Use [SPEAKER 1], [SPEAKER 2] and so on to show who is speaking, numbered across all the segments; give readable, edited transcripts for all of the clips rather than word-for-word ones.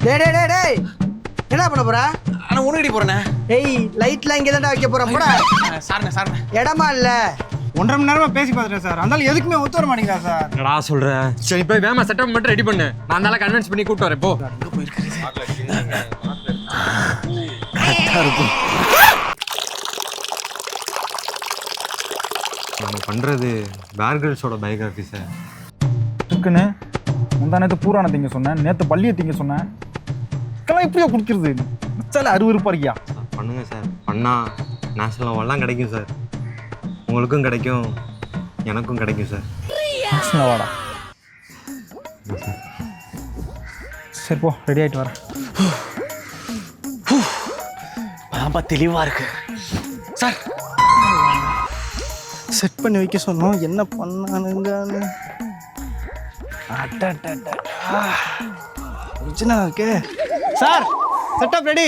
[SPEAKER 1] டேய் டேய் டேய் டேய் என்ன பண்ண போற?
[SPEAKER 2] நான் உனக்கடி போறேனே.
[SPEAKER 1] ஏய் லைட்லாம் இங்கே தான்டா வைக்க போற போடா.
[SPEAKER 2] சார்ண்ணே
[SPEAKER 1] இடமா இல்ல.
[SPEAKER 3] 1.5 மணி நேரமா பேசி பார்த்துட்டேன் சார். அந்த எதுக்குமே ஒத்து வர மாட்டேங்கிறா சார்.
[SPEAKER 4] என்னடா சொல்ற? சரி போய் வேமா செட்டப் மட்டும் ரெடி பண்ணு. நான் அதனால கன்வின்ஸ் பண்ணி கூட்டி வரேன் போ.
[SPEAKER 2] எங்க போயிருக்கிறது?
[SPEAKER 4] நம்ம பண்றது பேர்கிரில்ஸோட பயோகிராஃபி சார்.
[SPEAKER 3] இருக்குன்னு முந்தா நேற்று பூரான திங்க சொன்னேன், நேற்று பள்ளியை திங்க சொன்னேன். இதெல்லாம் எப்படியா குடிக்கிறது? மிச்சால அருவருப்பா இருக்கியா?
[SPEAKER 4] பண்ணுங்க சார். பண்ணா நேஷனல் அவார்ட்லாம் கிடைக்கும் சார். உங்களுக்கும் கிடைக்கும், எனக்கும் கிடைக்கும் சார்.
[SPEAKER 3] வாடா சரி போ, ரெடி ஆகிட்டு வரேன்.
[SPEAKER 2] பாம்பா தெளிவா இருக்கு சார்.
[SPEAKER 1] செட் பண்ணி வைக்க சொன்னோம், என்ன பண்ணானுங்கன்னு. ஒரிஜினல் இருக்கு
[SPEAKER 3] சார். செட்டப் ரெடி,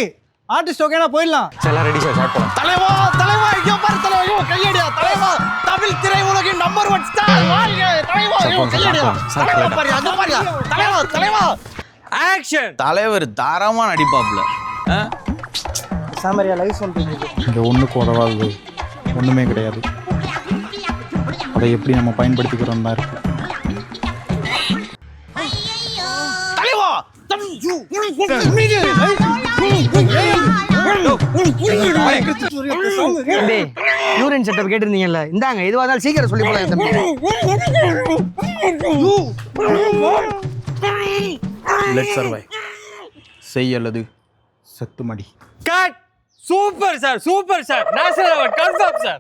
[SPEAKER 3] ஆர்டிஸ்ட் ஓகேனா போயிடலாம்.
[SPEAKER 4] எல்லாம் ரெடி சார். ஸ்டார்ட் பண்ணலாம்.
[SPEAKER 2] தலைவா தலைவா ஐயோ பாரு தலைவா கையடியா தலைவா. தமிழ் திரையுலகின் நம்பர் 1 ஸ்டார் வாழ்க தலைவா. கையடியா தலைவா பாரு அது பாரு தலைவா தலைவா.
[SPEAKER 4] ஆக்ஷன்.
[SPEAKER 2] தலைவர் தாராளமா நடிப்பாப்ல.
[SPEAKER 1] சாமரியா லைவ் சொல்றீங்க.
[SPEAKER 3] இங்கே ஒன்றுக்கு உதவாது, ஒன்றுமே கிடையாது. அதை எப்படி நம்ம பயன்படுத்திக்கிறோம் தான் இருக்கு.
[SPEAKER 2] தலைவா
[SPEAKER 1] யூரின் செட்டப் கேட்டிருந்தீங்கல்ல, இந்தாங்க. இதுவா இருந்தாலும் சீக்கிரம் சொல்லி போலாம் தம்பி.
[SPEAKER 2] Let's survive. செய் அல்லது
[SPEAKER 3] செத்து மடி.
[SPEAKER 4] Cut. Super sir, super sir. National award confirm sir.